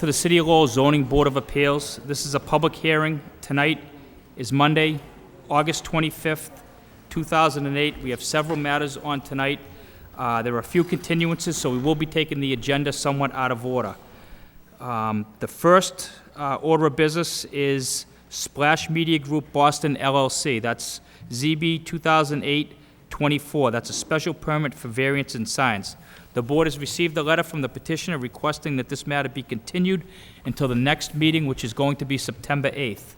to the City of Lowell Zoning Board of Appeals. This is a public hearing. Tonight is Monday, August 25th, 2008. We have several matters on tonight. There are a few continuances, so we will be taking the agenda somewhat out of order. The first order of business is Splash Media Group Boston LLC. That's ZB 2008-24. That's a special permit for variance in signs. The board has received a letter from the petitioner requesting that this matter be continued until the next meeting, which is going to be September 8th.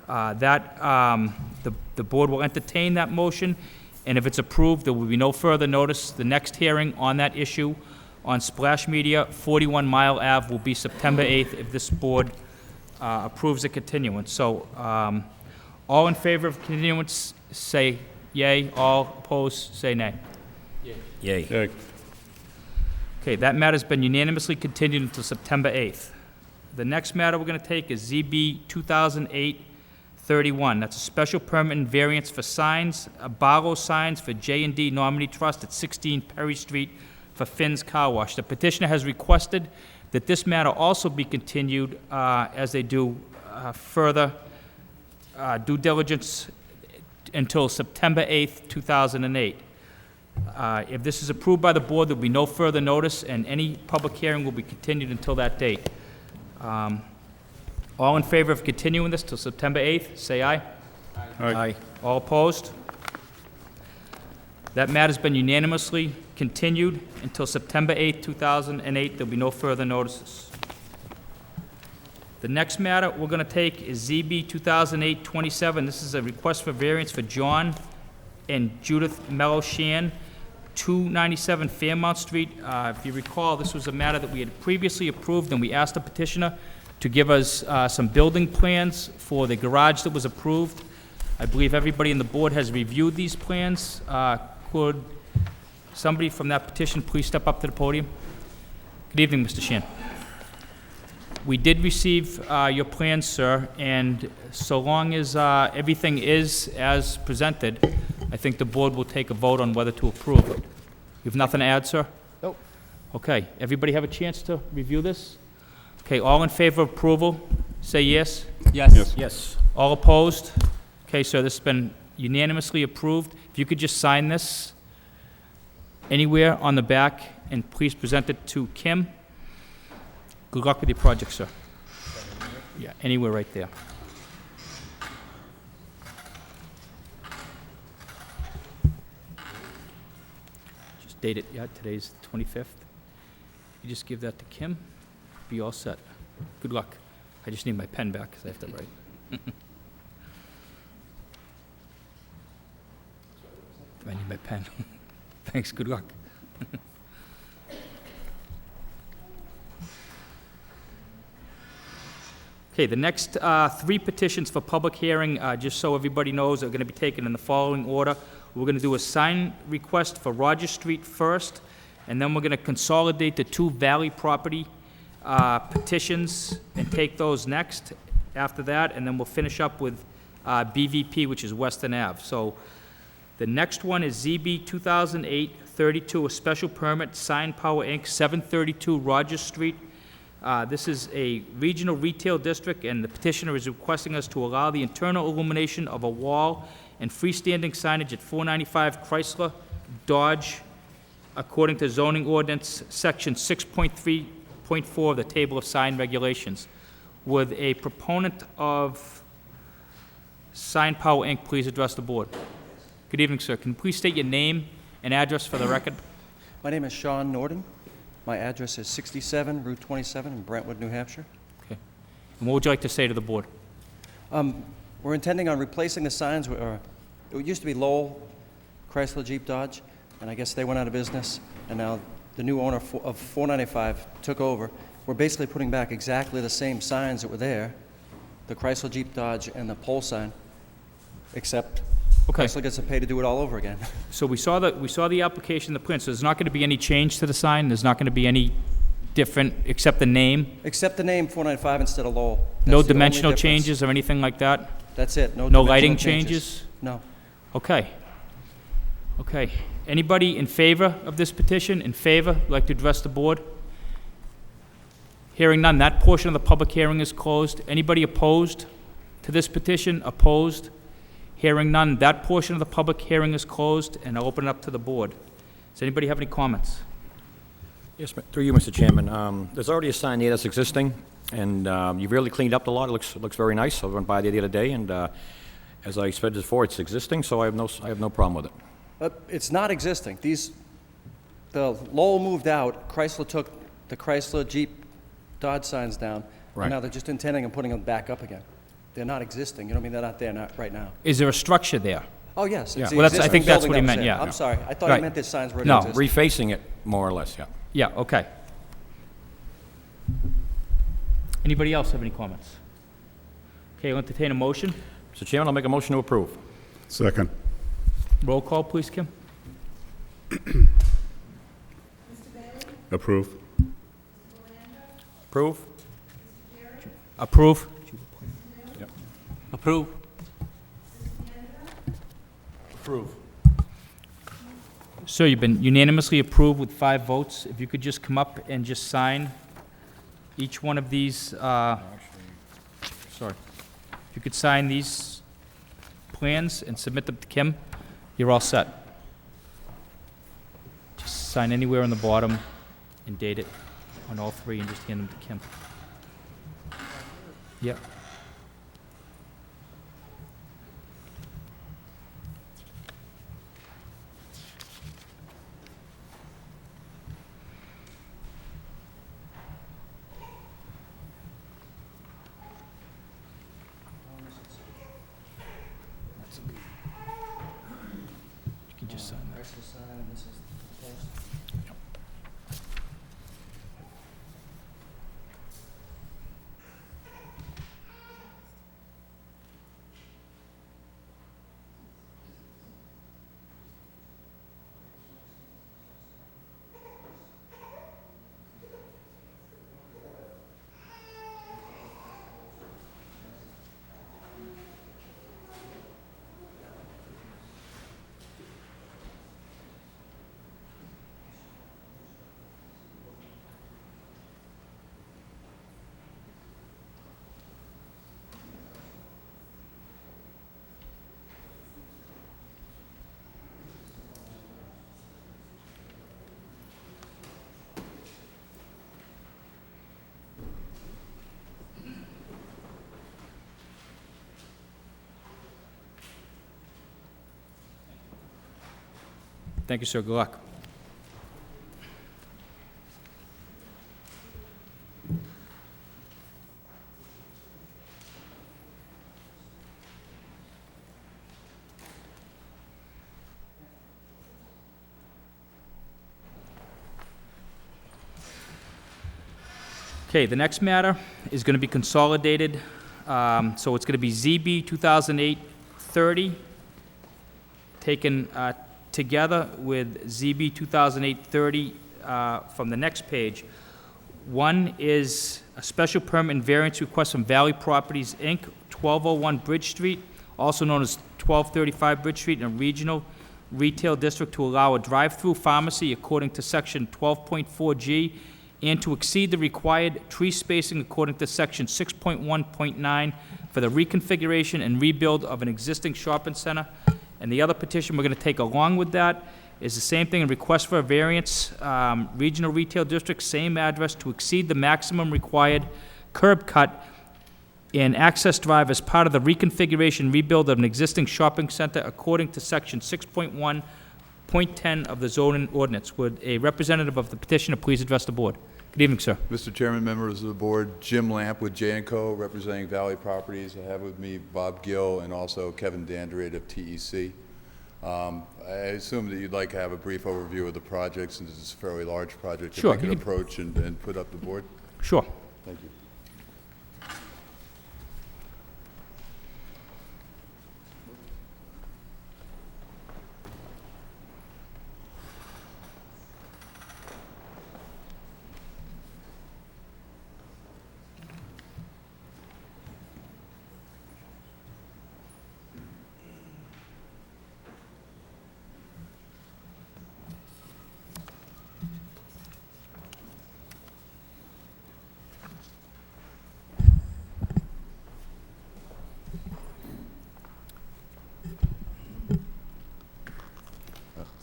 The board will entertain that motion, and if it's approved, there will be no further notice. The next hearing on that issue on Splash Media, 41 Mile Ave, will be September 8th if this board approves a continuance. So, all in favor of continuance, say yay. All opposed, say nay. Yay. Yay. Okay, that matter's been unanimously continued until September 8th. The next matter we're going to take is ZB 2008-31. That's a special permit and variance for signs, Barlow signs for J&D Nominee Trust at 16 Perry Street for Finn's Car Wash. The petitioner has requested that this matter also be continued as they do further due diligence until September 8th, 2008. If this is approved by the board, there will be no further notice, and any public hearing will be continued until that date. All in favor of continuing this till September 8th, say aye. Aye. All opposed? That matter's been unanimously continued until September 8th, 2008. There'll be no further notices. The next matter we're going to take is ZB 2008-27. This is a request for variance for John and Judith Mellowshan, 297 Fairmount Street. If you recall, this was a matter that we had previously approved, and we asked the petitioner to give us some building plans for the garage that was approved. I believe everybody in the board has reviewed these plans. Could somebody from that petition please step up to the podium? Good evening, Mr. Shan. We did receive your plans, sir, and so long as everything is as presented, I think the board will take a vote on whether to approve it. You have nothing to add, sir? Nope. Okay, everybody have a chance to review this? Okay, all in favor of approval, say yes. Yes. Yes. Yes. All opposed? Okay, sir, this has been unanimously approved. If you could just sign this anywhere on the back, and please present it to Kim. Good luck with your project, sir. Yeah, anywhere right there. Just date it, yeah, today's the 25th. You just give that to Kim, be all set. Good luck. I just need my pen back because I have to write. I need my pen. Thanks, good luck. Okay, the next three petitions for public hearing, just so everybody knows, are going to be taken in the following order. We're going to do a sign request for Roger Street first, and then we're going to consolidate the two Valley property petitions and take those next after that, and then we'll finish up with BVP, which is Western Ave. So the next one is ZB 2008-32, a special permit, Sign Power Inc., 732 Rogers Street. This is a regional retail district, and the petitioner is requesting us to allow the internal illumination of a wall and freestanding signage at 495 Chrysler Dodge, according to zoning ordinance section 6.3.4 of the table of sign regulations. Would a proponent of Sign Power Inc. please address the board? Good evening, sir. Can you please state your name and address for the record? My name is Sean Norden. My address is 67 Route 27 in Brentwood, New Hampshire. Okay. And what would you like to say to the board? We're intending on replacing the signs. It used to be Lowell, Chrysler, Jeep, Dodge, and I guess they went out of business, and now the new owner of 495 took over. We're basically putting back exactly the same signs that were there, the Chrysler, Jeep, Dodge, and the pole sign, except Okay. Chrysler gets to pay to do it all over again. So we saw the application, the plan, so there's not going to be any change to the sign? There's not going to be any different, except the name? Except the name 495 instead of Lowell. That's No the only dimensional difference. changes or anything like that? That's it. No No dimensional lighting changes? No. Okay. Okay. Anybody in favor of this petition? In favor? Like to address the board? Hearing none, that portion of the public hearing is closed. Anybody opposed to this petition? Opposed? Hearing none, that portion of the public hearing is closed, and I'll open it up to the board. Does anybody have any comments? Yes, through you, Mr. Chairman. There's already a sign there that's existing, and you've really cleaned up the lot. It looks very nice. I went by there the other day, and as I said before, it's existing, so I have no problem with it. But it's not existing. The Lowell moved out, Chrysler took the Chrysler, Jeep, Dodge signs down, Right. and now they're just intending on putting them back up again. They're not existing. You know what I mean? They're not there right now. Is there a structure there? Oh, yes. Yeah. It's the Well, I existing think that's building what he that was meant, there. yeah. I'm sorry. I thought Right. he meant the signs were No. existing. Refacing it, more or less, yeah. Yeah, okay. Anybody else have any comments? Okay, I'll entertain a motion. Mr. Chairman, I'll make a motion to approve. Second. Roll call, please, Kim. Approve. Approve? Approve. Yep. Approve. Approve. Sir, you've been unanimously approved with 5 votes. If you could just come up and just sign each one of these, sorry. If you could sign these plans and submit them to Kim, you're all set. Just sign anywhere on the bottom and date it on all 3 and just hand them to Kim. Yep. You can just sign that. Chrysler sign, and this is the post. Thank you, sir. Good luck. Okay, the next matter is going to be consolidated. So it's going to be ZB 2008-30, taken together with ZB 2008-30 from the next page. One is a special permit and variance request from Valley Properties, Inc., 1201 Bridge Street, also known as 1235 Bridge Street, in a regional retail district to allow a drive-through pharmacy according to section 12.4G and to exceed the required tree spacing according to section 6.1.9 for the reconfiguration and rebuild of an existing shopping center. And the other petition we're going to take along with that is the same thing, a request for a variance, regional retail district, same address, to exceed the maximum required curb cut and access drive as part of the reconfiguration and rebuild of an existing shopping center according to section 6.1.10 of the zoning ordinance. Would a representative of the petitioner please address the board? Good evening, sir. Mr. Chairman, members of the board, Jim Lamp with J&Co, representing Valley Properties. I have with me Bob Gill and also Kevin Dandrid of TEC. I assume that you'd like to have a brief overview of the project, since it's a fairly large project. Sure. If I could approach and put up the board. Sure. Thank you.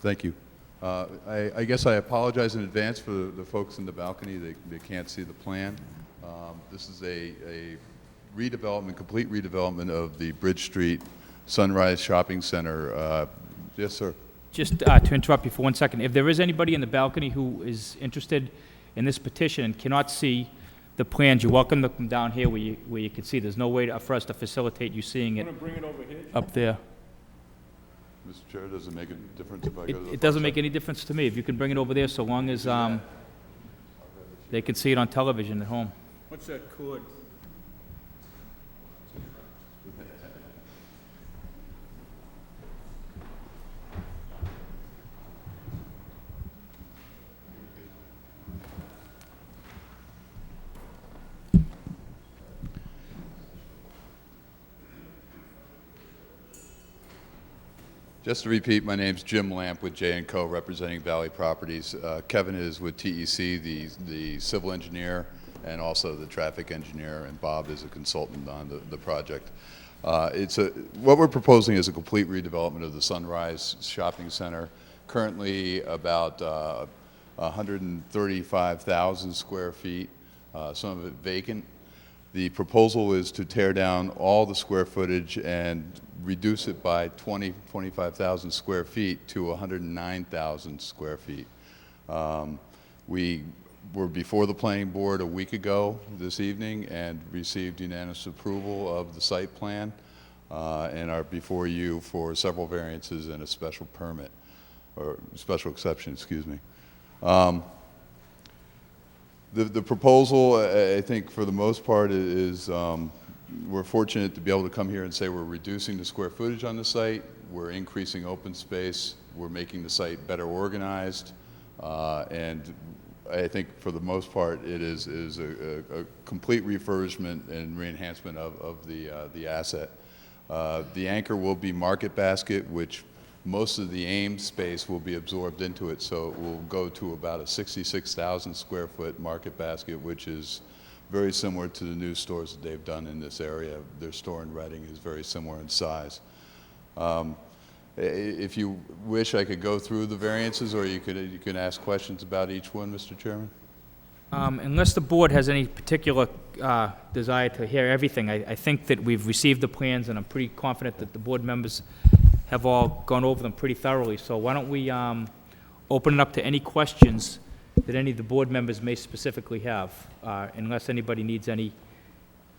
Thank you. I guess I apologize in advance for the folks in the balcony. They can't see the plan. This is a redevelopment, complete redevelopment of the Bridge Street Sunrise Shopping Center. Yes, sir. Just to interrupt you for 1 second, if there is anybody in the balcony who is interested in this petition and cannot see the plans, you're welcome to come down here where you can see. There's no way for us to facilitate you seeing it up there. Mr. Chair, does it make a difference if I go to the It doesn't make any difference to me. If you can bring it over there, so long as they can see it on television at home. What's that cord? Just to repeat, my name's Jim Lamp with J&Co representing Valley Properties. Kevin is with TEC, the civil engineer, and also the traffic engineer, and Bob is a consultant on the project. What we're proposing is a complete redevelopment of the Sunrise Shopping Center. Currently about 135,000 square feet, some of it vacant. The proposal is to tear down all the square footage and reduce it by 25,000 square feet to 109,000 square feet. We were before the planning board a week ago this evening and received unanimous approval of the site plan and are before you for several variances and a special permit, or special exception, excuse me. The proposal, I think, for the most part, is we're fortunate to be able to come here and say we're reducing the square footage on the site, we're increasing open space, we're making the site better organized, and I think for the most part it is a complete refurbishment and re-enhancement of the asset. The anchor will be Market Basket, which most of the AIM space will be absorbed into it, so it will go to about a 66,000 square foot Market Basket, which is very similar to the new stores that they've done in this area. Their store in Reading is very similar in size. If you wish, I could go through the variances, or you can ask questions about each one, Mr. Chairman. Unless the board has any particular desire to hear everything, I think that we've received the plans, and I'm pretty confident that the board members have all gone over them pretty thoroughly. So why don't we open it up to any questions that any of the board members may specifically have, unless anybody needs any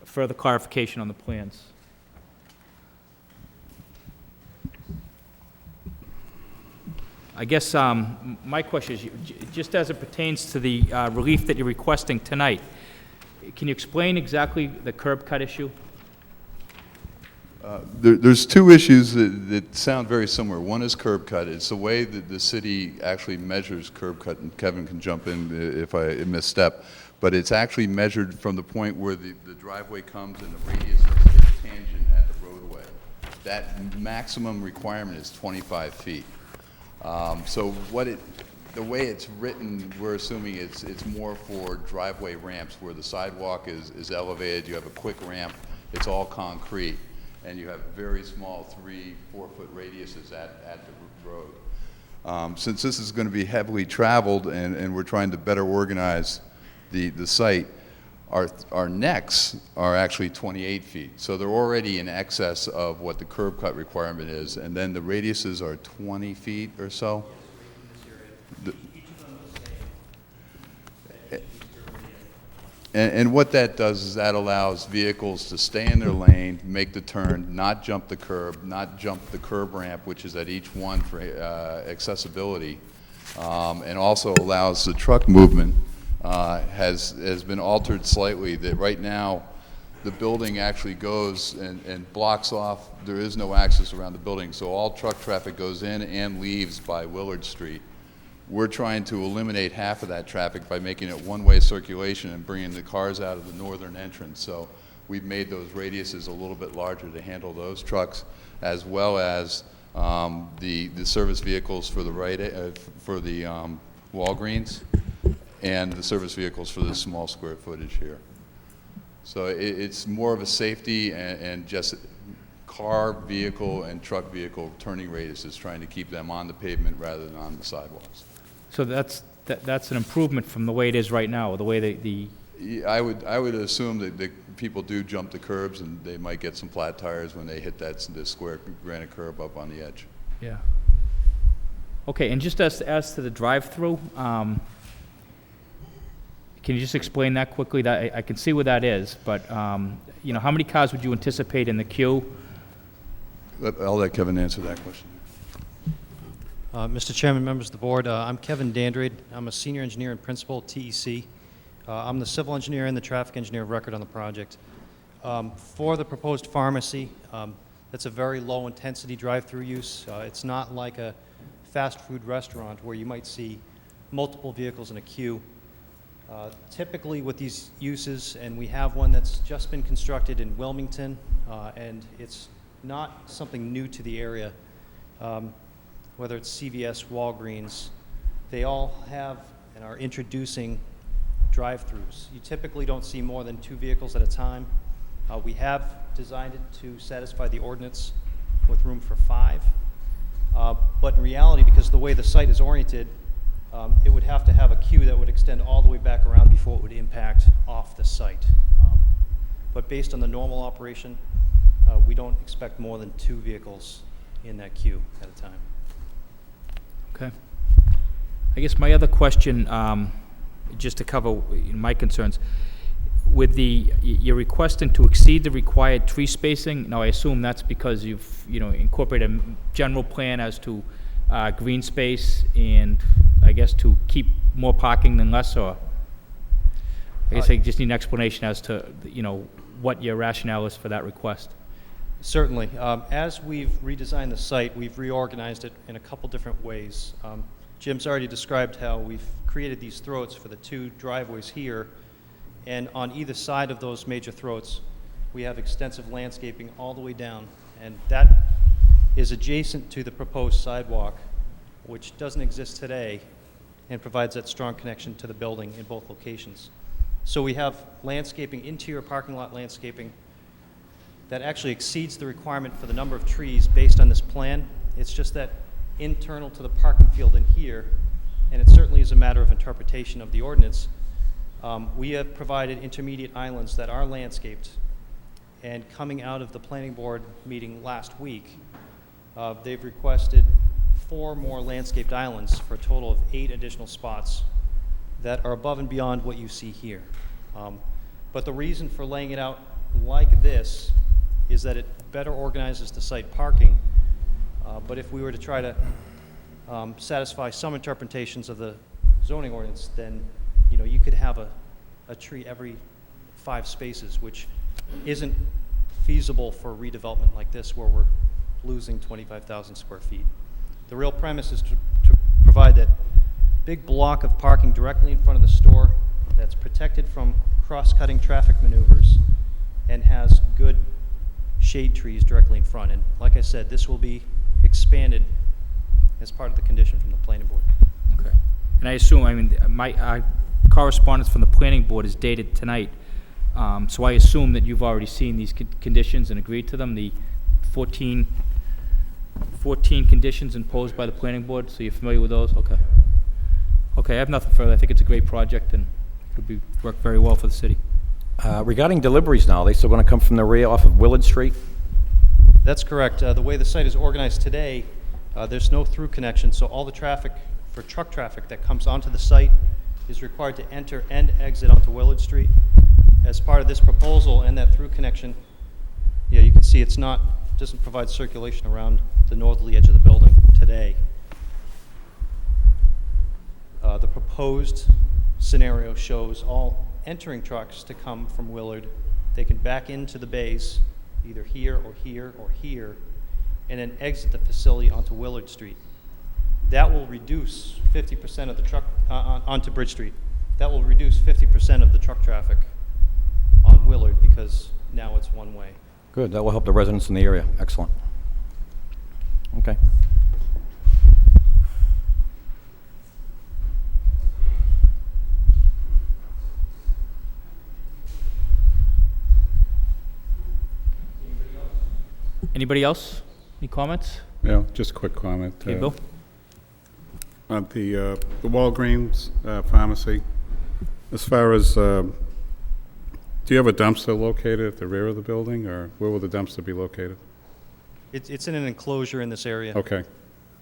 further clarification on the plans. I guess my question is, just as it pertains to the relief that you're requesting tonight, can you explain exactly the curb cut issue? There's two issues that sound very similar. One is curb cut. It's the way that the city actually measures curb cut, and Kevin can jump in if I misstep, but it's actually measured from the point where the driveway comes and the radius is tangent at the roadway. That maximum requirement is 25 feet. So the way it's written, we're assuming it's more for driveway ramps where the sidewalk is elevated, you have a quick ramp, it's all concrete, and you have very small 3-4 foot radiuses at the road. Since this is going to be heavily traveled and we're trying to better organize the site, our necks are actually 28 feet. So they're already in excess of what the curb cut requirement is, and then the radiuses are 20 feet or so. And what that does is that allows vehicles to stay in their lane, make the turn, not jump the curb, not jump the curb ramp, which is at each one for accessibility, and also allows the truck movement. Has been altered slightly, that right now the building actually goes and blocks off, there is no access around the building, so all truck traffic goes in and leaves by Willard Street. We're trying to eliminate half of that traffic by making it one-way circulation and bringing the cars out of the northern entrance. So we've made those radiuses a little bit larger to handle those trucks, as well as the service vehicles for the Walgreens, and the service vehicles for the small square footage here. So it's more of a safety and just car, vehicle, and truck vehicle turning radiuses, trying to keep them on the pavement rather than on the sidewalks. So that's an improvement from the way it is right now, the way the Yeah, I would assume that the people do jump the curbs, and they might get some flat tires when they hit the square granite curb up on the edge. yeah. Okay, and just as to the drive-through, can you just explain that quickly? That I can see where that is, but you know, how many cars would you anticipate in the queue? I'll let Kevin answer that question. Mr. Chairman, members of the board, I'm Kevin Dandrade. I'm a senior engineer and principal at TEC. I'm the civil engineer and the traffic engineer of record on the project. For the proposed pharmacy, that's a very low-intensity drive-through use. It's not like a fast food restaurant where you might see multiple vehicles in a queue. Typically with these uses, and we have one that's just been constructed in Wilmington, and it's not something new to the area, whether it's CVS, Walgreens, they all have and are introducing drive-throughs. You typically don't see more than 2 vehicles at a time. We have designed it to satisfy the ordinance with room for 5. But in reality, because of the way the site is oriented, it would have to have a queue that would extend all the way back around before it would impact off the site. But based on the normal operation, we don't expect more than 2 vehicles in that queue at a time. Okay. I guess my other question, just to cover my concerns, with you're requesting to exceed the required tree spacing. Now, I assume that's because you've, incorporated a general plan as to green space and I guess to keep more parking than less, or I guess I just need an explanation as to, what your rationale is for that request. Certainly. As we've redesigned the site, we've reorganized it in a couple different ways. Jim's already described how we've created these throats for the 2 driveways here, and on either side of those major throats, we have extensive landscaping all the way down, and that is adjacent to the proposed sidewalk, which doesn't exist today, and provides that strong connection to the building in both locations. So we have landscaping, interior parking lot landscaping, that actually exceeds the requirement for the number of trees based on this plan. It's just that internal to the parking field in here, and it certainly is a matter of interpretation of the ordinance, we have provided intermediate islands that are landscaped, and coming out of the planning board meeting last week, they've requested 4 more landscaped islands for a total of 8 additional spots that are above and beyond what you see here. But the reason for laying it out like this is that it better organizes the site parking. But if we were to try to satisfy some interpretations of the zoning ordinance, then you could have a tree every 5 spaces, which isn't feasible for redevelopment like this, where we're losing 25,000 square feet. The real premise is to provide that big block of parking directly in front of the store that's protected from cross-cutting traffic maneuvers and has good shade trees directly in front. And like I said, this will be expanded as part of the condition from the planning board. Okay. And I assume, my correspondence from the planning board is dated tonight, so I assume that you've already seen these conditions and agreed to them, the 14 conditions imposed by the planning board, so you're familiar with those? Okay. Okay, I have nothing further. I think it's a great project, and it'll work very well for the city. Regarding deliveries now, they still going to come from the rear off of Willard Street? That's correct. The way the site is organized today, there's no through connection, so all the traffic for truck traffic that comes onto the site is required to enter and exit onto Willard Street. As part of this proposal and that through connection, you can see doesn't provide circulation around the northerly edge of the building today. The proposed scenario shows all entering trucks to come from Willard. They can back into the bays, either here or here or here, and then exit the facility onto Willard Street. That will reduce 50% of the truck, onto Bridge Street. That will reduce 50% of the truck traffic on Willard because now it's one way. Good, that will help the residents in the area. Excellent. Okay. Anybody else? Any comments? Yeah, just a quick comment. Okay, Bill? On the Walgreens pharmacy, as far as, do you have a dumpster located at the rear of the building, or where will the dumpster be located? It's in an enclosure in this area. Okay.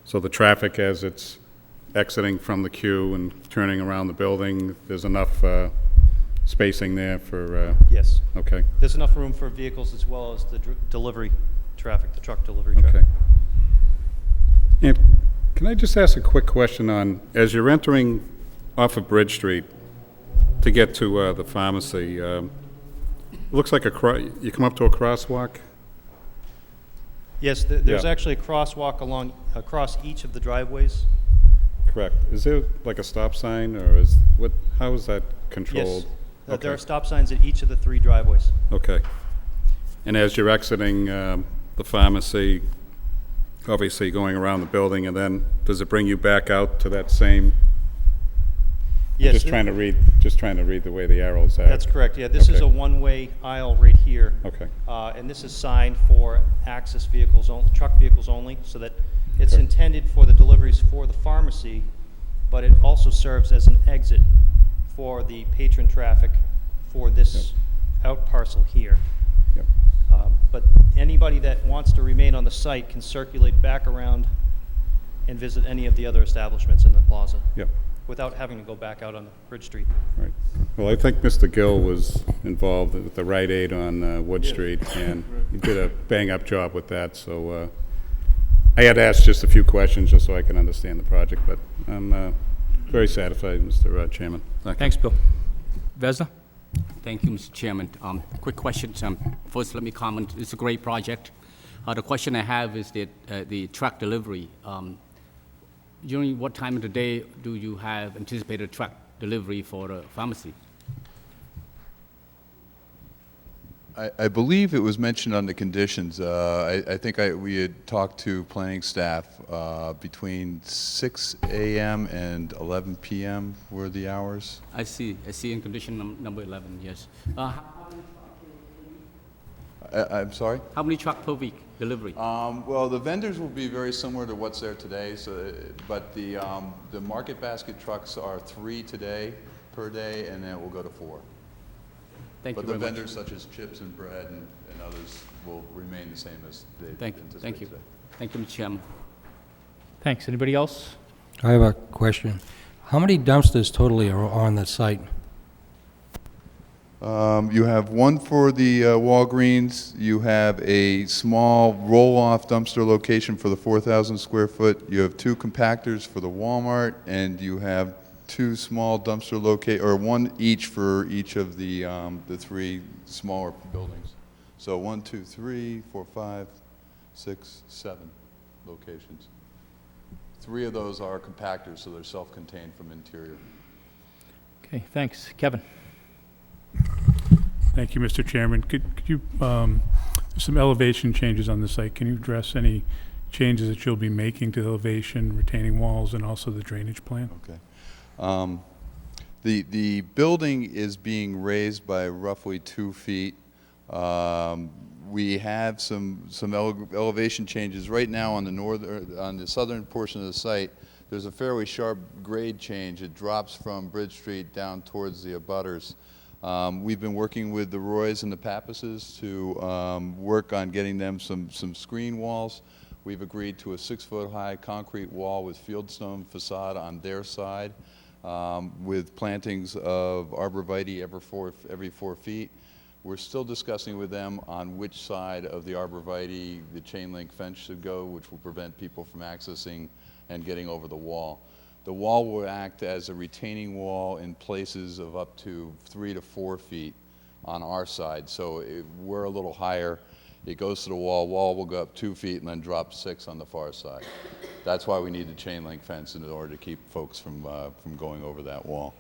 So the traffic as it's exiting from the queue and turning around the building, there's enough spacing there for, Yes. okay, There's enough room for vehicles as well as the delivery traffic, the truck delivery traffic. okay. And can I just ask a quick question on, as you're entering off of Bridge Street to get to the pharmacy, it looks like you come up to a crosswalk? Yes, there's Yeah. actually a crosswalk across each of the driveways. Correct. Is there like a stop sign, or how is that controlled? Yes. Okay. There are stop signs at each of the 3 driveways. Okay. And as you're exiting the pharmacy, obviously going around the building, and then does it bring you back out to that same? Yes. Just trying to read the way the arrows are. That's correct, yeah. This is Okay. a one-way aisle right here. Okay. And this is signed for access vehicles, truck vehicles only, so that it's Okay. intended for the deliveries for the pharmacy, but it also serves as an exit for the patron traffic for this out parcel here. Yep. But anybody that wants to remain on the site can circulate back around and visit any of the other establishments in the plaza Yep. without having to go back out on Bridge Street. Right. Well, I think Mr. Gill was involved with the Rite Aid on Wood Street, and he did a bang-up job with that, so I had asked just a few questions just so I can understand the project, but I'm very satisfied, Mr. Chairman. Thank you. Thanks, Bill. Vesna? Thank you, Mr. Chairman. Quick questions. First, let me comment. It's a great project. The question I have is that the truck delivery. During what time of the day do you have anticipated truck delivery for the pharmacy? I believe it was mentioned on the conditions. I think we had talked to planning staff between 6 a.m. and 11 p.m. were the hours. I see in condition number 11, yes. I'm sorry? How many truck per week delivery? Well, the vendors will be very similar to what's there today, but the market basket trucks are 3 today, per day, and then it will go to 4. Thank But you the very much. vendors such as chips and bread and others will remain the same as they Thank anticipate you. today. Thank you, Mr. Chairman. Thanks. Anybody else? I have a question. How many dumpsters totally are on the site? You have one for the Walgreens, you have a small roll-off dumpster location for the 4,000 square foot, you have 2 compactors for the Walmart, and you have 2 small dumpster or one each for each of the 3 smaller buildings. So 1, 2, 3, 4, 5, 6, 7 locations. 3 of those are compactors, so they're self-contained from interior. Okay, thanks. Kevin? Thank you, Mr. Chairman. Could you, some elevation changes on the site. Can you address any changes that you'll be making to the elevation, retaining walls, and also the drainage plan? Okay. The building is being raised by roughly 2 feet. We have some elevation changes right now on the southern portion of the site. There's a fairly sharp grade change. It drops from Bridge Street down towards the abutters. We've been working with the Roys and the Pappases to work on getting them some screen walls. We've agreed to a 6-foot-high concrete wall with fieldstone facade on their side, with plantings of arborvitae every 4 feet. We're still discussing with them on which side of the arborvitae the chain link fence should go, which will prevent people from accessing and getting over the wall. The wall will act as a retaining wall in places of up to 3 to 4 feet on our side. So we're a little higher. It goes to the wall will go up 2 feet and then drop 6 on the far side. That's why we need the chain link fence in order to keep folks from going over that wall.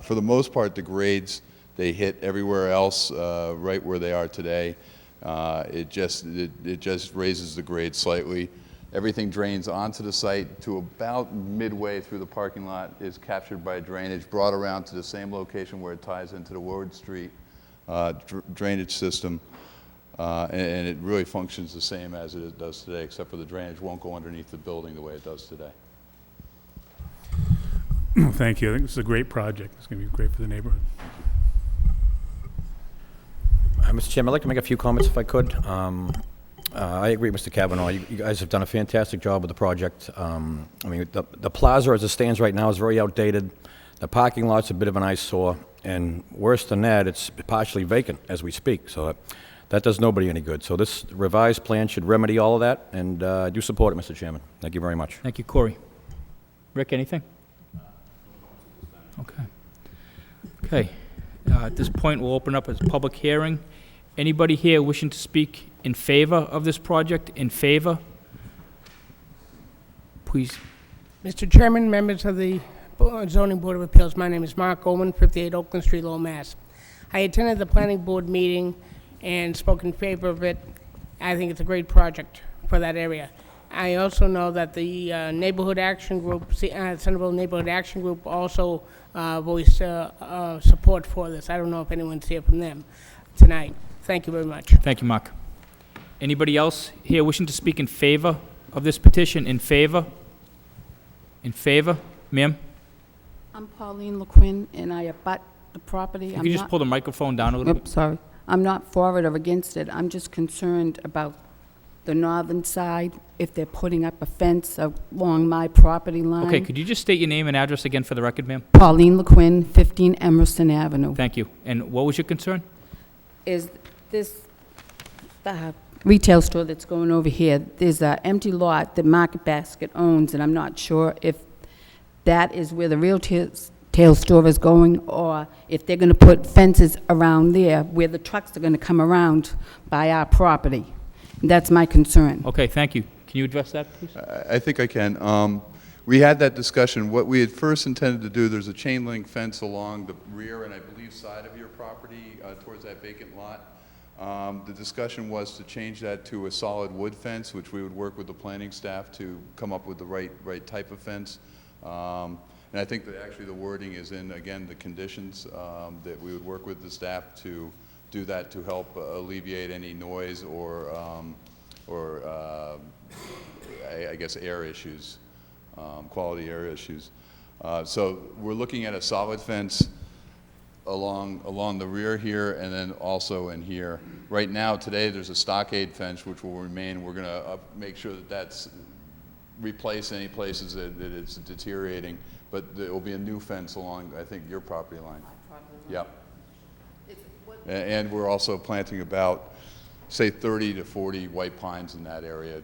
For the most part, the grades, they hit everywhere else right where they are today. It just raises the grade slightly. Everything drains onto the site to about midway through the parking lot, is captured by drainage, brought around to the same location where it ties into the Wood Street drainage system. and it really functions the same as it does today, except for the drainage won't go underneath the building the way it does today. Thank you. I think this is a great project. It's going to be great for the neighborhood. Mr. Chairman, I'd like to make a few comments if I could. I agree, Mr. Kavanaugh. You guys have done a fantastic job with the project. I mean, the plaza as it stands right now is very outdated. The parking lot's a bit of an eyesore, and worse than that, it's partially vacant as we speak. So that does nobody any good. So this revised plan should remedy all of that, and I do support it, Mr. Chairman. Thank you very much. Thank you, Corey. Rick, anything? Okay. Okay. At this point, we'll open up a public hearing. Anybody here wishing to speak in favor of this project? In favor? Please. Mr. Chairman, members of the Zoning Board of Appeals, my name is Mark Goldman, 58 Oakland Street, Lowell, Mass. I attended the planning board meeting and spoke in favor of it. I think it's a great project for that area. I also know that the Neighborhood Action Group, Centerville Neighborhood Action Group also voiced support for this. I don't know if anyone's here from them tonight. Thank you very much. Thank you, Mark. Anybody else here wishing to speak in favor of this petition? In favor? In favor? Ma'am? I'm Pauline LeQuinn, and I abut the property. You can just pull the microphone down a little bit. Oops, sorry. I'm not for it or against it. I'm just concerned about the northern side, if they're putting up a fence along my property line. Okay, could you just state your name and address again for the record, ma'am? Pauline LeQuinn, 15 Emerson Avenue. Thank you. And what was your concern? Is this the retail store that's going over here? There's an empty lot that Market Basket owns, and I'm not sure if that is where the retail store is going, or if they're going to put fences around there where the trucks are going to come around by our property. That's my concern. Okay, thank you. Can you address that, please? I think I can. We had that discussion. What we had first intended to do, there's a chain link fence along the rear and I believe side of your property towards that vacant lot. The discussion was to change that to a solid wood fence, which we would work with the planning staff to come up with the right type of fence. And I think that actually the wording is in, again, the conditions that we would work with the staff to do that to help alleviate any noise or I guess air issues, quality air issues. So we're looking at a solid fence along the rear here and then also in here. Right now, today, there's a stockade fence which will remain. We're going to make sure that that's replace any places that it's deteriorating, but there will be a new fence along, I think, your property line. My property line. Yeah. And we're also planting about, say, 30 to 40 white pines in that area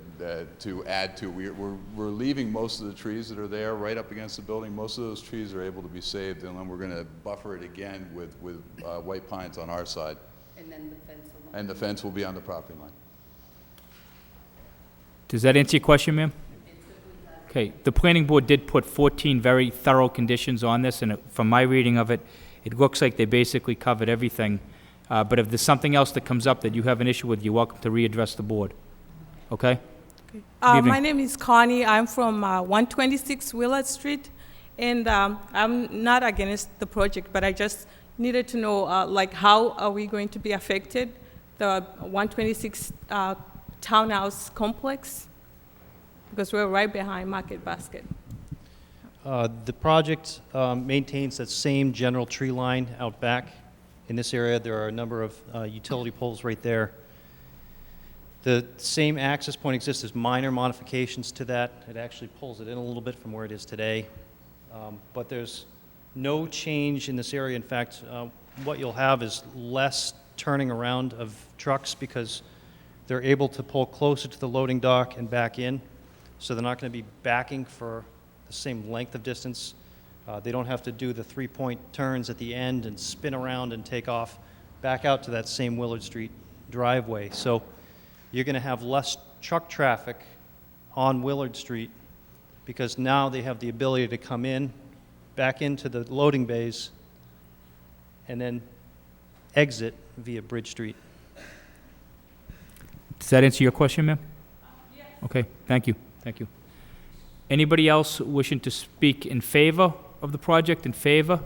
to add to. We're leaving most of the trees that are there right up against the building. Most of those trees are able to be saved, and then we're going to buffer it again with white pines on our side. And then the fence along. And the fence will be on the property line. Does that answer your question, ma'am? Okay, the planning board did put 14 very thorough conditions on this, and from my reading of it, it looks like they basically covered everything. But if there's something else that comes up that you have an issue with, you're welcome to readdress the board. Okay? My name is Connie. I'm from 126 Willard Street, and I'm not against the project, but I just needed to know, like, how are we going to be affected, the 126 townhouse complex, because we're right behind Market Basket. The project maintains that same general tree line out back. In this area, there are a number of utility poles right there. The same access point exists. There's minor modifications to that. It actually pulls it in a little bit from where it is today. But there's no change in this area. In fact, what you'll have is less turning around of trucks because they're able to pull closer to the loading dock and back in. So they're not going to be backing for the same length of distance. They don't have to do the three-point turns at the end and spin around and take off back out to that same Willard Street driveway. So you're going to have less truck traffic on Willard Street because now they have the ability to come in, back into the loading bays, and then exit via Bridge Street. Does that answer your question, ma'am? Yes. Okay, thank you. Thank you. Anybody else wishing to speak in favor of the project? In favor?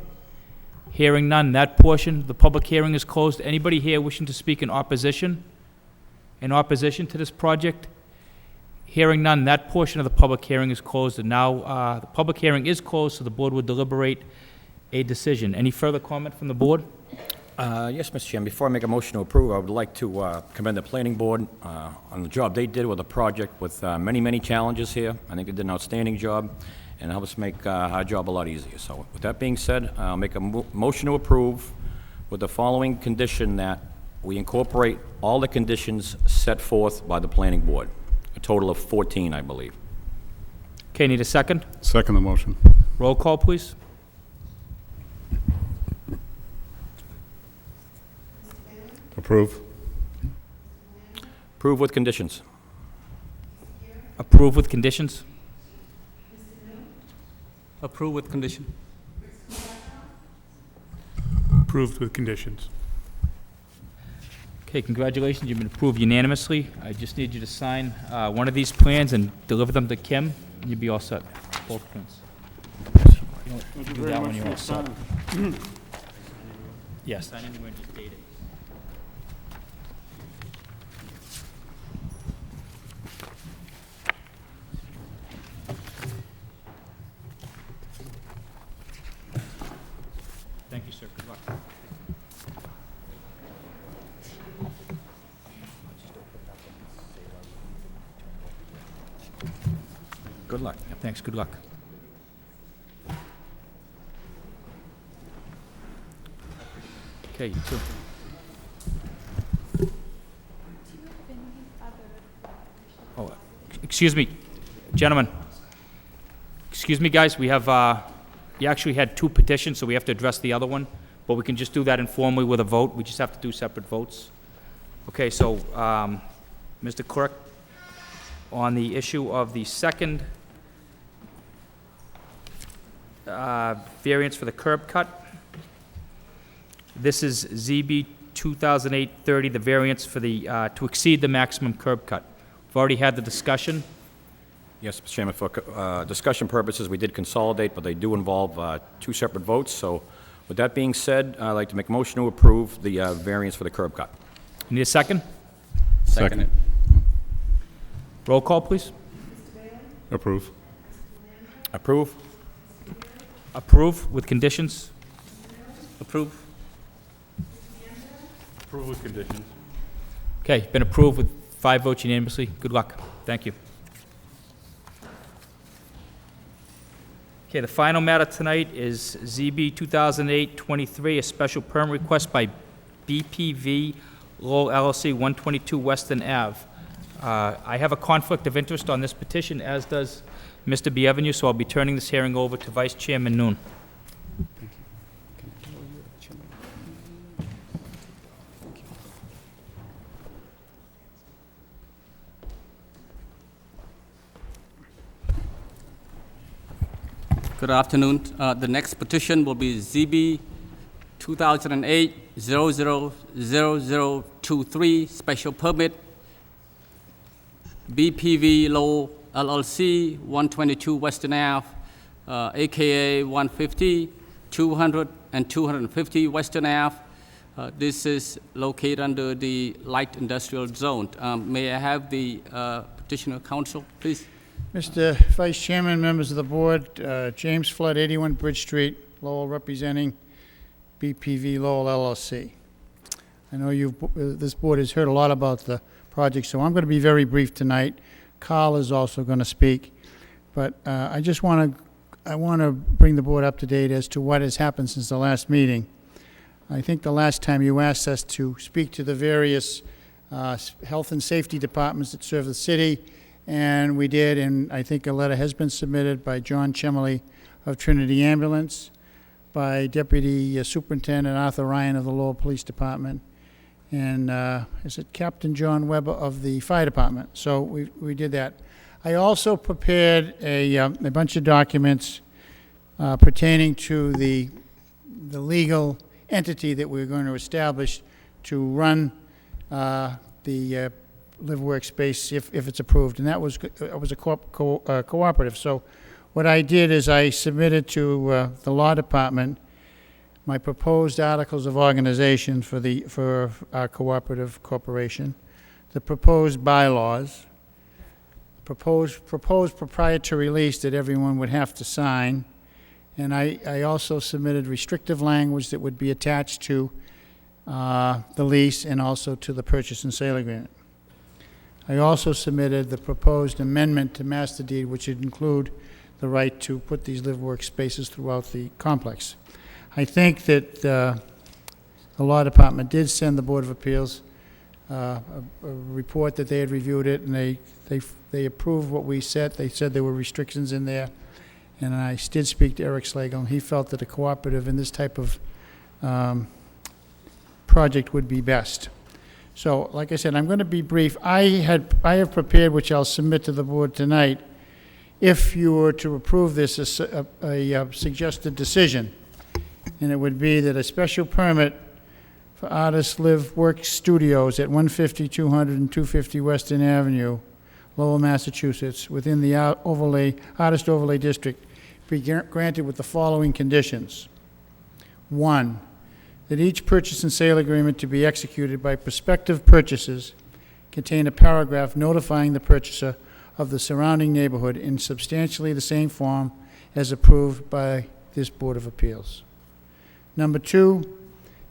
Hearing none, that portion, the public hearing is closed. Anybody here wishing to speak in opposition? in opposition to this project? Hearing none, that portion of the public hearing is closed, and now the public hearing is closed, so the board would deliberate a decision. Any further comment from the board? Yes, Mr. Chairman, before I make a motion to approve, I would like to commend the planning board on the job they did with the project with many, many challenges here. I think they did an outstanding job and helped us make our job a lot easier. So with that being said, I'll make a motion to approve with the following condition, that we incorporate all the conditions set forth by the planning board, a total of 14, I believe. Okay, need a second? Second the motion. Roll call, please. Approve. Approve with conditions. Approve with conditions? Approve with condition. Approved with conditions. Okay, congratulations, you've been approved unanimously. I just need you to sign one of these plans and deliver them to Kim, and you'll be all set, both plans. You don't do that when you're all set. Yes, sign anywhere and just date it. Thank you, sir. Good luck. Good luck. Yeah, thanks, good luck. Okay, you too. Oh, excuse me, gentlemen. Excuse me, guys, we have, you actually had two petitions, so we have to address the other one, but we can just do that informally with a vote. We just have to do separate votes. Okay, so, Mr. Clerk, on the issue of the second variance for the curb cut, this is ZB 2008-30, the variance for the, to exceed the maximum curb cut. We've already had the discussion. Yes, Mr. Chairman, for discussion purposes, we did consolidate, but they do involve two separate votes. So with that being said, I'd like to make a motion to approve the variance for the curb cut. Need a second? Second it. Roll call, please. Approve. Approve? Approve with conditions? Approve. Approve with conditions. Okay, been approved with 5 votes unanimously. Good luck. Thank you. Okay, the final matter tonight is ZB 2008-23, a special permit request by BPV Lowell LLC, 122 Weston Ave. I have a conflict of interest on this petition, as does Mr. Bienvenu, so I'll be turning this hearing over to Vice Chairman Noon. Good afternoon. The next petition will be ZB 2008-000023, special permit, BPV Lowell LLC, 122 Western Ave, AKA 150, 200, and 250 Western Ave. This is located under the light industrial zone. May I have the petitioner counsel, please? Mr. Vice Chairman, members of the board, James Flood, 81 Bridge Street, Lowell, representing BPV Lowell LLC. I know this board has heard a lot about the project, so I'm going to be very brief tonight. Carl is also going to speak, but I want to bring the board up to date as to what has happened since the last meeting. I think the last time you asked us to speak to the various health and safety departments that serve the city, and we did, and I think a letter has been submitted by John Chemley of Trinity Ambulance, by Deputy Superintendent Arthur Ryan of the Lowell Police Department, and is it Captain John Weber of the Fire Department. So we did that. I also prepared a bunch of documents pertaining to the legal entity that we're going to establish to run the live workspace if it's approved, and that was a cooperative. So what I did is I submitted to the law department my proposed articles of organization for our cooperative corporation. the proposed bylaws, proposed proprietary lease that everyone would have to sign, and I also submitted restrictive language that would be attached to the lease and also to the purchase and sale agreement. I also submitted the proposed amendment to master deed, which would include the right to put these live-work spaces throughout the complex. I think that the Law Department did send the Board of Appeals a report that they had reviewed it, and they approved what we said. They said there were restrictions in there, and I did speak to Eric Slagle, and he felt that a cooperative in this type of project would be best. So, like I said, I'm going to be brief. I have prepared, which I'll submit to the board tonight, if you were to approve this, a suggested decision, and it would be that a special permit for Artist Live Work Studios at 150, 200, and 250 Western Avenue, Lowell, Massachusetts, within the Artist Overlay District, be granted with the following conditions. 1, that each purchase and sale agreement to be executed by prospective purchasers contain a paragraph notifying the purchaser of the surrounding neighborhood in substantially the same form as approved by this Board of Appeals. Number 2,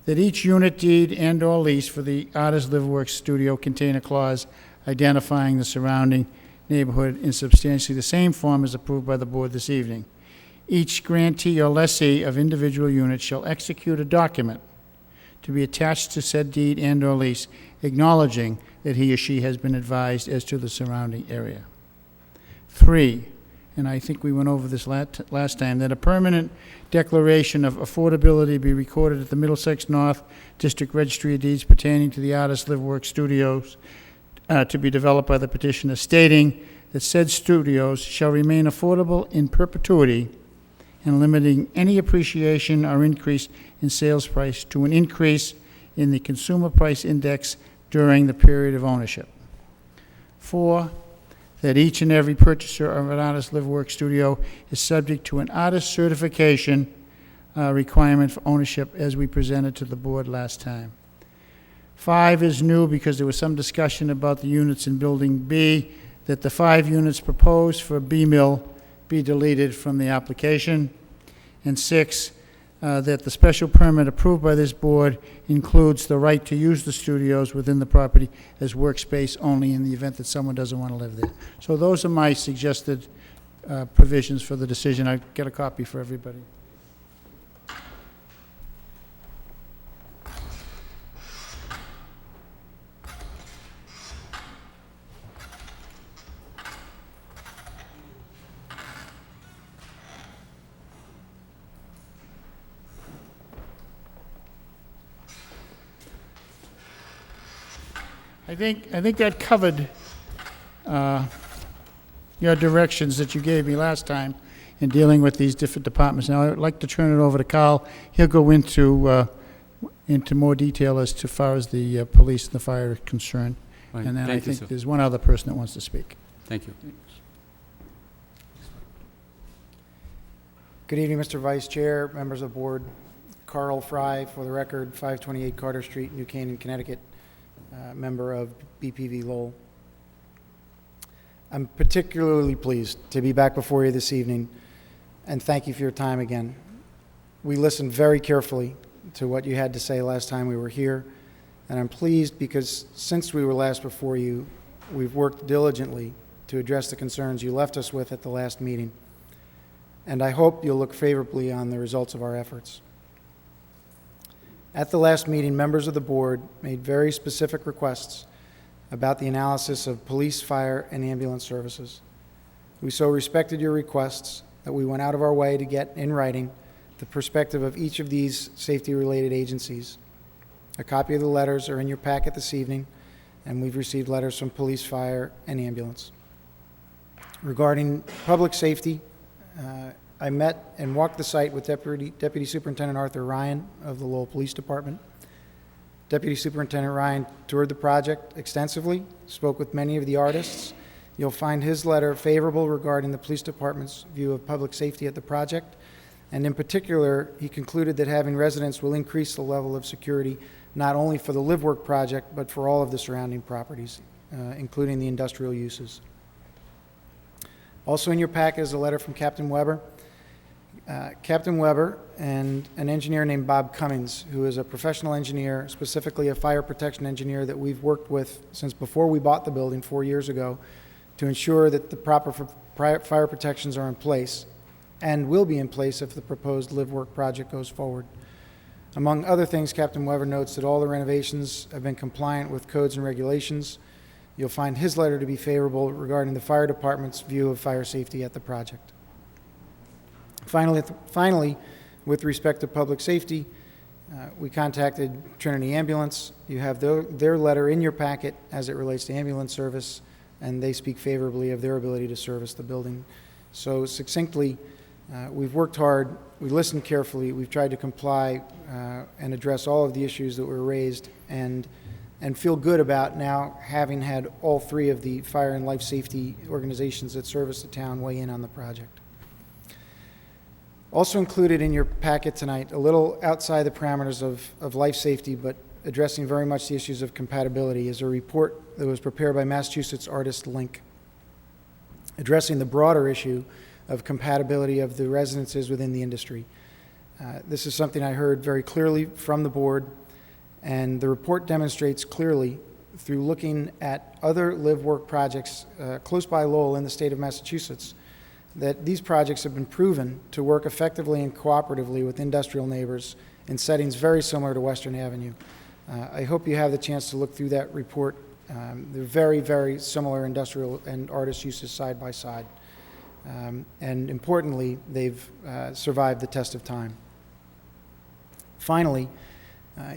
that each unit deed and/or lease for the Artist Live Work Studio contain a clause identifying the surrounding neighborhood in substantially the same form as approved by the board this evening. Each grantee or lessee of individual units shall execute a document to be attached to said deed and/or lease, acknowledging that he or she has been advised as to the surrounding area. 3, and I think we went over this last time, that a permanent declaration of affordability be recorded at the Middlesex North District Registry of Deeds pertaining to the Artist Live Work Studios to be developed by the petitioner, stating that said studios shall remain affordable in perpetuity and limiting any appreciation or increase in sales price to an increase in the consumer price index during the period of ownership. 4, that each and every purchaser of an Artist Live Work Studio is subject to an artist certification requirement for ownership as we presented to the board last time. 5 is new because there was some discussion about the units in Building B, that the 5 units proposed for B Mill be deleted from the application. And 6, that the special permit approved by this board includes the right to use the studios within the property as workspace only in the event that someone doesn't want to live there. So those are my suggested provisions for the decision. I'll get a copy for everybody. I think that covered your directions that you gave me last time in dealing with these different departments. Now, I'd like to turn it over to Carl. He'll go into more detail as far as the police and the fire are concerned. Right. And then Thank I you, think sir. there's one other person that wants to speak. Thank you. Good evening, Mr. Vice Chair, members of the board. Carl Fry, for the record, 528 Carter Street, New Canaan, Connecticut, member of BPV Lowell. I'm particularly pleased to be back before you this evening, and thank you for your time again. We listened very carefully to what you had to say last time we were here, and I'm pleased because since we were last before you, we've worked diligently to address the concerns you left us with at the last meeting, and I hope you'll look favorably on the results of our efforts. At the last meeting, members of the board made very specific requests about the analysis of police, fire, and ambulance services. We so respected your requests that we went out of our way to get in writing the perspective of each of these safety-related agencies. A copy of the letters are in your packet this evening, and we've received letters from police, fire, and ambulance. Regarding public safety, I met and walked the site with Deputy Superintendent Arthur Ryan of the Lowell Police Department. Deputy Superintendent Ryan toured the project extensively, spoke with many of the artists. You'll find his letter favorable regarding the police department's view of public safety at the project, and in particular, he concluded that having residents will increase the level of security not only for the live work project, but for all of the surrounding properties, including the industrial uses. Also in your packet is a letter from Captain Weber. Captain Weber and an engineer named Bob Cummings, who is a professional engineer, specifically a fire protection engineer that we've worked with since before we bought the building 4 years ago, to ensure that the proper fire protections are in place and will be in place if the proposed live work project goes forward. Among other things, Captain Weber notes that all the renovations have been compliant with codes and regulations. You'll find his letter to be favorable regarding the fire department's view of fire safety at the project. Finally, with respect to public safety, we contacted Trinity Ambulance. You have their letter in your packet as it relates to ambulance service, and they speak favorably of their ability to service the building. So succinctly, we've worked hard, we listened carefully, we've tried to comply and address all of the issues that were raised, and feel good about now having had all three of the fire and life safety organizations that service the town weigh in on the project. Also included in your packet tonight, a little outside the parameters of life safety, but addressing very much the issues of compatibility, is a report that was prepared by Massachusetts artist Link, addressing the broader issue of compatibility of the residences within the industry. This is something I heard very clearly from the board, and the report demonstrates clearly through looking at other live-work projects close by Lowell in the state of Massachusetts that these projects have been proven to work effectively and cooperatively with industrial neighbors in settings very similar to Western Avenue. I hope you have the chance to look through that report. They're very, very similar industrial and artist uses side by side. And importantly, they've survived the test of time. Finally,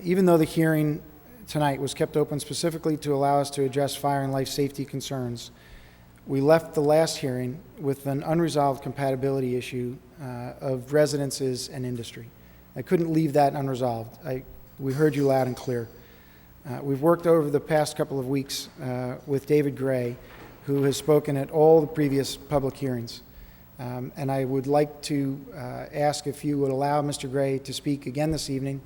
even though the hearing tonight was kept open specifically to allow us to address fire and life safety concerns, we left the last hearing with an unresolved compatibility issue of residences and industry. I couldn't leave that unresolved. We heard you loud and clear. We've worked over the past couple of weeks with David Gray, who has spoken at all the previous public hearings. And I would like to ask if you would allow Mr. Gray to speak again this evening.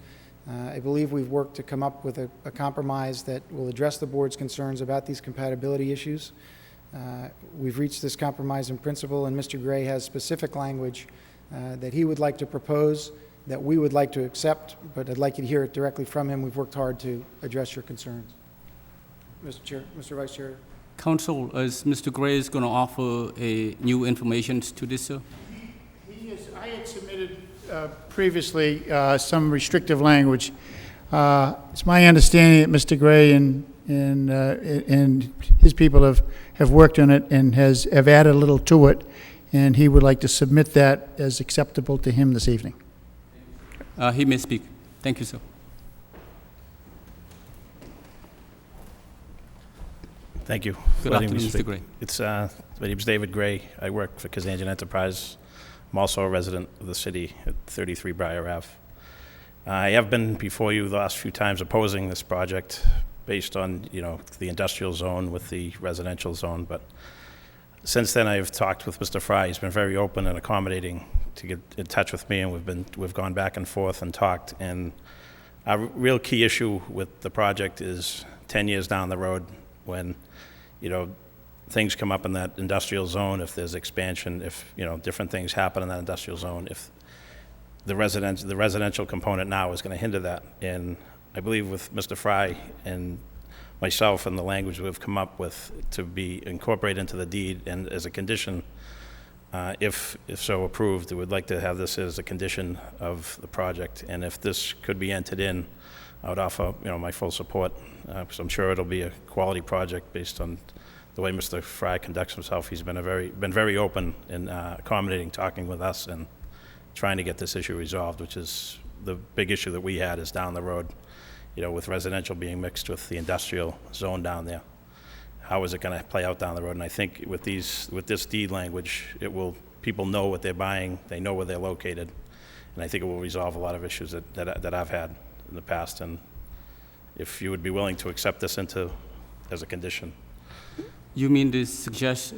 I believe we've worked to come up with a compromise that will address the board's concerns about these compatibility issues. We've reached this compromise in principle, and Mr. Gray has specific language that he would like to propose, that we would like to accept, but I'd like you to hear it directly from him. We've worked hard to address your concerns. Mr. Vice Chair. Council, is Mr. Gray is going to offer new information to this, sir? I had submitted previously some restrictive language. It's my understanding that Mr. Gray and his people have worked on it and have added a little to it, and he would like to submit that as acceptable to him this evening. He may speak. Thank you, sir. Thank you. Good afternoon, Mr. Gray. My name is David Gray. I work for Kazanjian Enterprise. I'm also a resident of the city at 33 Briar Ave. I have been before you the last few times opposing this project based on, the industrial zone with the residential zone, but since then I've talked with Mr. Fry. He's been very open and accommodating to get in touch with me, and we've gone back and forth and talked, and our real key issue with the project is 10 years down the road when, things come up in that industrial zone, if there's expansion, if, different things happen in that industrial zone, if the residential component now is going to hinder that. And I believe with Mr. Fry and myself and the language we've come up with to be incorporated into the deed and as a condition, if so approved, we would like to have this as a condition of the project. And if this could be entered in, I would offer, my full support, because I'm sure it'll be a quality project based on the way Mr. Fry conducts himself. He's been very open and accommodating, talking with us and trying to get this issue resolved, which is the big issue that we had is down the road, with residential being mixed with the industrial zone down there. How is it going to play out down the road? And I think with this deed language, people know what they're buying, they know where they're located, and I think it will resolve a lot of issues that I've had in the past. And if you would be willing to accept this as a condition. You mean to suggest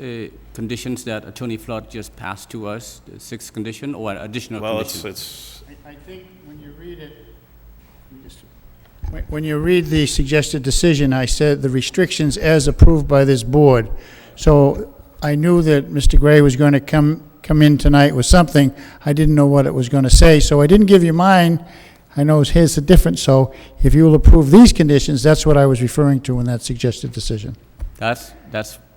conditions that Attorney Flood just passed to us, the sixth condition, or additional conditions? I think when you read it, When you read the suggested decision, I said the restrictions as approved by this board. So I knew that Mr. Gray was going to come in tonight with something. I didn't know what it was going to say, so I didn't give you mine. I know his are different, so if you will approve these conditions, that's what I was referring to in that suggested decision. That's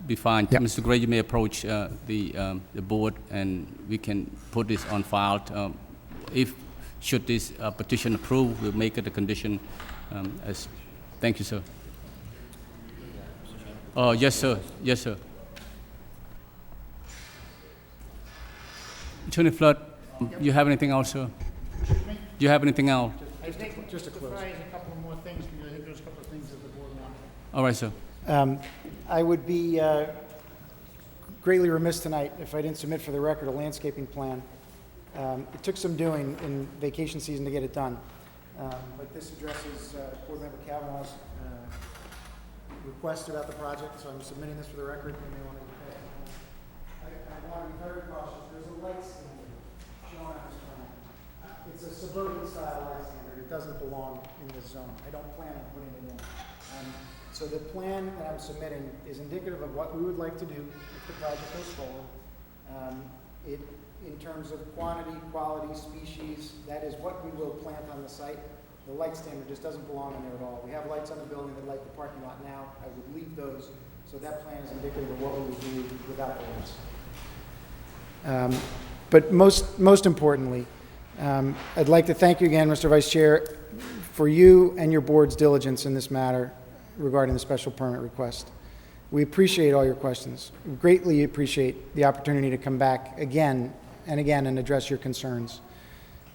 be fine. Yep. Mr. Gray, you may approach the board, and we can put this on file. If should this petition approve, we'll make it a condition. As thank you, sir. Oh, yes, sir. Yes, sir. Attorney Flood, you have anything else, sir? Do you have anything else? I think just to close. A couple more things, because I think there's a couple of things that the board wanted. All right, sir. I would be greatly remiss tonight if I didn't submit for the record a landscaping plan. It took some doing in vacation season to get it done, but this addresses Board Member Kavanaugh's request about the project, so I'm submitting this for the record. You may want to pass it on. I want to be very cautious. There's a light standard shown on this plan. It's a suburban style light standard. It doesn't belong in this zone. I don't plan on putting it in. So the plan that I'm submitting is indicative of what we would like to do if the project goes forward. In terms of quantity, quality, species, that is what we will plant on the site. The light standard just doesn't belong in there at all. We have lights on the building that light the parking lot now. I would leave those. So that plan is indicative of what we would do without the lights. But most importantly, I'd like to thank you again, Mr. Vice Chair, for you and your board's diligence in this matter regarding the special permit request. We appreciate all your questions. We greatly appreciate the opportunity to come back again and again and address your concerns.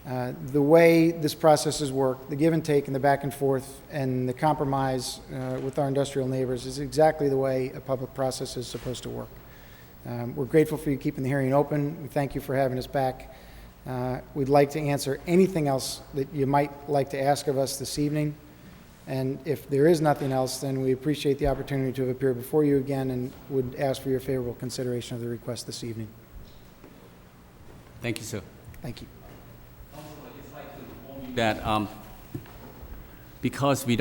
The way this process has worked, the give and take and the back and forth and the compromise with our industrial neighbors is exactly the way a public process is supposed to work. We're grateful for you keeping the hearing open. We thank you for having us back. We'd like to answer anything else that you might like to ask of us this evening. And if there is nothing else, then we appreciate the opportunity to have appeared before you again and would ask for your favorable consideration of the request this evening. Thank you, sir. Thank you. That because we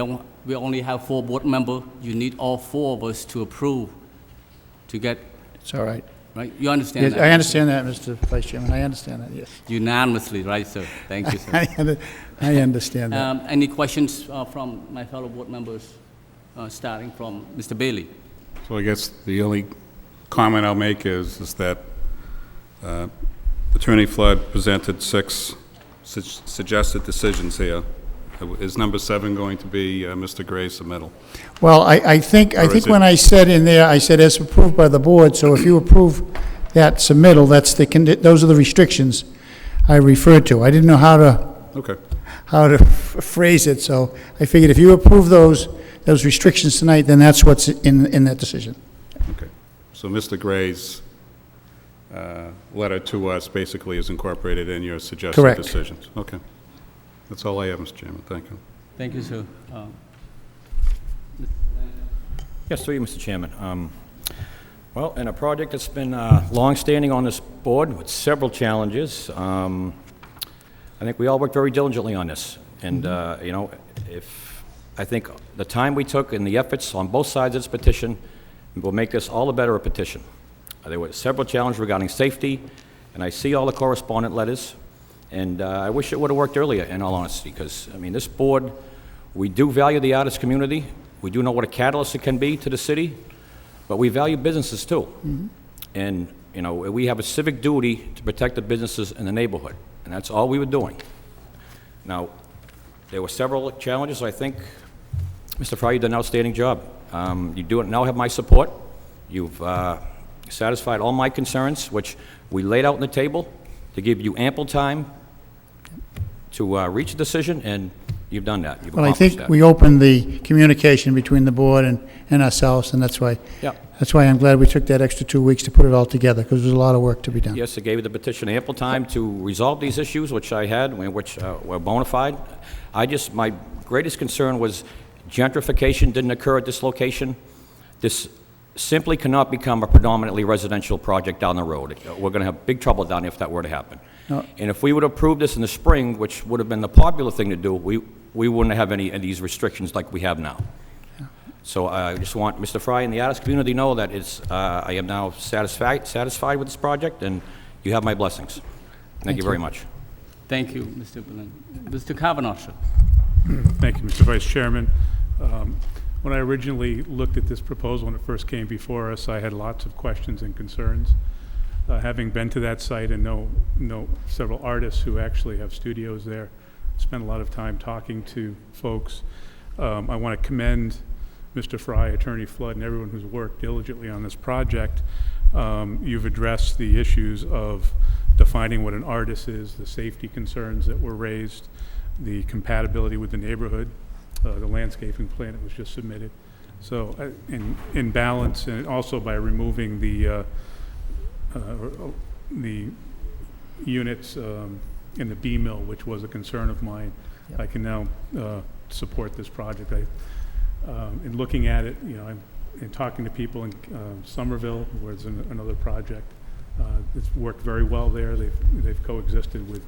only have 4 board members, you need all 4 of us to approve to get. It's all right. Right? You understand Yes, that? I understand that, Mr. Vice Chairman. I understand that, yes. Unanimously, right, sir? Thank you, sir. I understand that. Any questions from my fellow board members, starting from Mr. Bailey? So I guess the only comment I'll make is that Attorney Flood presented 6 suggested decisions here. Is number 7 going to be Mr. Gray's submittal? Well, I think when I said in there, I said as approved by the board, so if you approve that submittal, those are the restrictions I referred to. I didn't know how to phrase it, so I figured if you approve those restrictions tonight, then that's what's in that decision. Okay. So Mr. Gray's letter to us basically is incorporated in your suggested Correct. decisions. Okay. That's all I have, Mr. Chairman. Thank you. Thank you, sir. Yes, through you, Mr. Chairman. Well, in a project that's been long-standing on this board with several challenges, I think we all worked very diligently on this. And, you know, I think the time we took and the efforts on both sides of this petition will make this all the better a petition. There were several challenges regarding safety, and I see all the correspondent letters, and I wish it would have worked earlier, in all honesty, because, I mean, this board, we do value the artist community. We do know what a catalyst it can be to the city, but we value businesses too. And, you know, we have a civic duty to protect the businesses in the neighborhood, and that's all we were doing. Now, there were several challenges. I think, Mr. Fry, you did an outstanding job. You do now have my support. You've satisfied all my concerns, which we laid out on the table to give you ample time to reach a decision, and you've done that. You've Well, I accomplished think that. we opened the communication between the board and ourselves, and that's why I'm glad we took that extra 2 weeks to put it all together, because there's a lot of work to be done. Yes, it gave the petition ample time to resolve these issues, which I had, which were bona fide. My greatest concern was gentrification didn't occur at this location. This simply cannot become a predominantly residential project down the road. We're going to have big trouble down there if that were to happen. No. And if we would approve this in the spring, which would have been the popular thing to do, we wouldn't have any of these restrictions like we have now. So I just want Mr. Fry and the artist community to know that I am now satisfied with this project, and you have my blessings. Thank you very much. Thank you, Mr. Berlin. Mr. Kavanaugh, sir. Thank you, Mr. Vice Chairman. When I originally looked at this proposal when it first came before us, I had lots of questions and concerns. Having been to that site and know several artists who actually have studios there, spent a lot of time talking to folks. I want to commend Mr. Fry, Attorney Flood, and everyone who's worked diligently on this project. You've addressed the issues of defining what an artist is, the safety concerns that were raised, the compatibility with the neighborhood, the landscaping plan that was just submitted. So in balance, and also by removing the units in the B mill, which was a concern of mine, I can now support this project. In looking at it, in talking to people in Somerville, where there's another project, it's worked very well there. They've coexisted with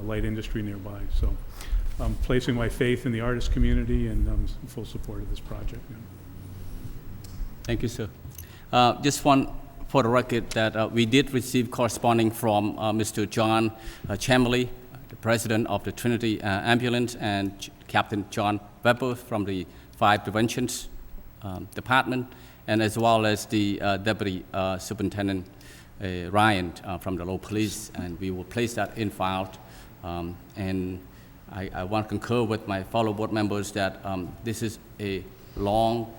light industry nearby. So I'm placing my faith in the artist community, and I'm in full support of this project. Thank you, sir. Just one for the record that we did receive corresponding from Mr. John Chamberlain, the president of the Trinity Ambulance, and Captain John Weber from the Fire Prevention Department, and as well as the Deputy Superintendent Ryan from the Lowell Police, and we will place that in file. And I want to concur with my fellow board members that this is a long,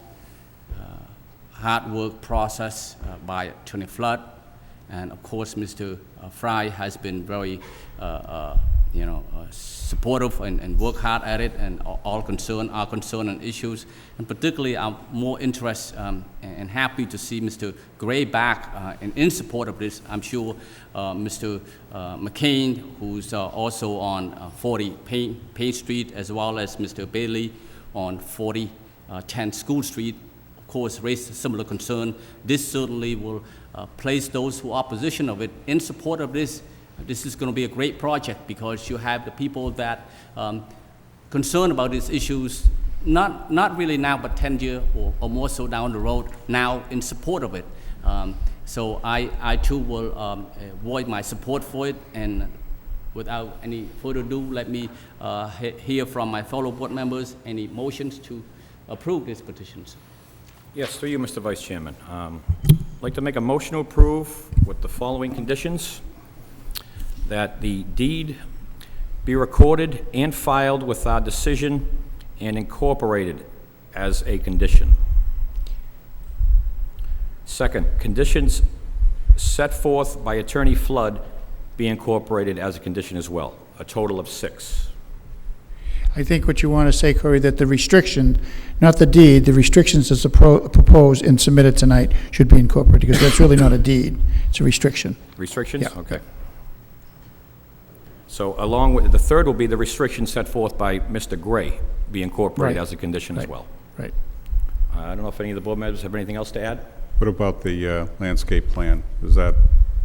hard work process by Attorney Flood, and of course Mr. Fry has been very supportive and work hard at it, and all concerned are concerned and issues. And particularly, I'm more interested and happy to see Mr. Gray back and in support of this. I'm sure Mr. McCain, who's also on 40 Payne Street, as well as Mr. Bailey on 4010 School Street, of course, raised a similar concern. This certainly will place those who are opposition of it in support of this. This is going to be a great project because you have the people that concerned about these issues, not really now, but 10 years or more so down the road, now in support of it. So I too will voice my support for it, and without any further ado, let me hear from my fellow board members any motions to approve these petitions. Yes, through you, Mr. Vice Chairman. I'd like to make a motion to approve with the following conditions: that the deed be recorded and filed with our decision and incorporated as a condition. Second, conditions set forth by Attorney Flood be incorporated as a condition as well, a total of 6. I think what you want to say, Corey, that the restriction, not the deed, the restrictions that's proposed and submitted tonight should be incorporated, because that's really not a deed, it's a restriction. Restrictions? Yeah. Okay. So along with, the third will be the restrictions set forth by Mr. Gray be incorporated Right. as a condition as well. Right. I don't know if any of the board members have anything else to add? What about the landscape plan? Is that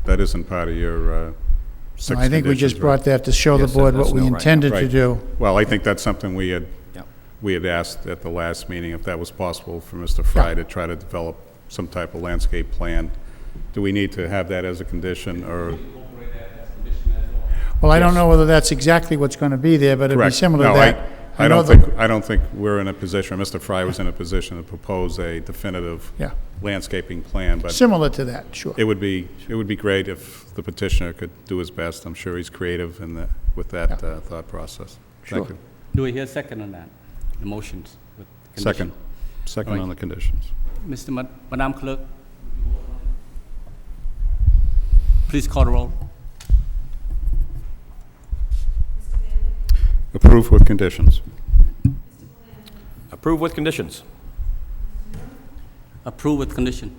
isn't part of your 6 I think we just conditions, brought right? that to show the Yes, board that's what we right. intended to Right. do. Well, I think that's something we had Yep. asked at the last meeting, if that was possible for Mr. Fry to try to develop some type of landscape plan. Do we need to have that as a condition, or? Well, I don't know whether that's exactly what's going to be there, but it'd be Correct. similar to No, that. I know don't think we're in a position, or Mr. Fry was in a position to propose a definitive Yeah. landscaping plan, but Similar to that, sure. it would be great if the petitioner could do his best. I'm sure he's creative with that thought process. Thank Sure. you. Do we hear a second on that? The motions with condition? Second Right. on the conditions. Madam Clerk, please call the roll. Approve with conditions. Approve with conditions. Approve with condition.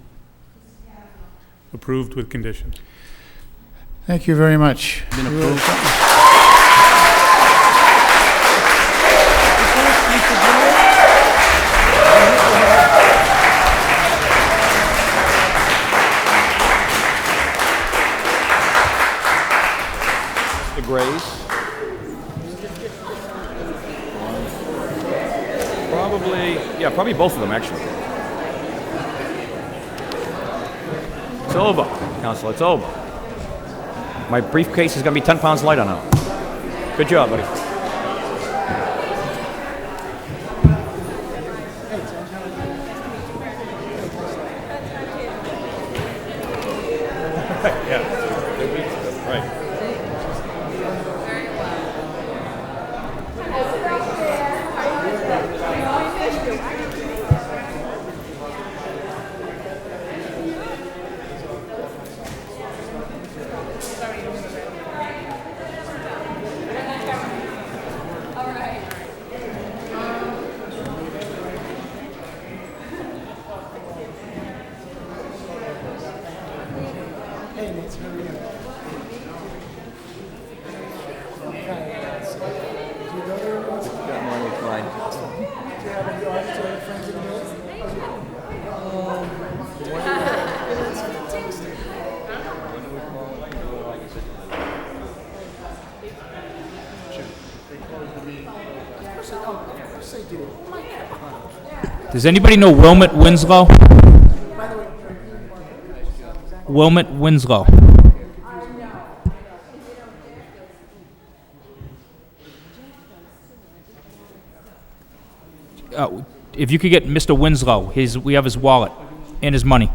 Approved with condition. Thank you very much. Been approved. Probably both of them, actually. It's over, Counselor, it's over. My briefcase is going to be 10 pounds lighter now. Good job, buddy. Does anybody know Wilmot Winslow? Wilmot Winslow. If you could get Mr. Winslow, we have his wallet and his money.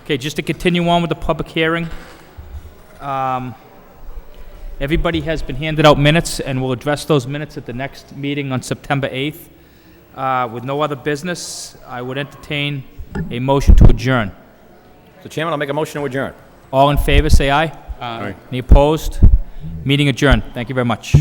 Okay, just to continue on with the public hearing, everybody has been handed out minutes, and we'll address those minutes at the next meeting on September 8th. With no other business, I would entertain a motion to adjourn. Mr. Chairman, I'll make a motion to adjourn. All in favor, say aye. Aye. Any opposed? Meeting adjourned. Thank you very much.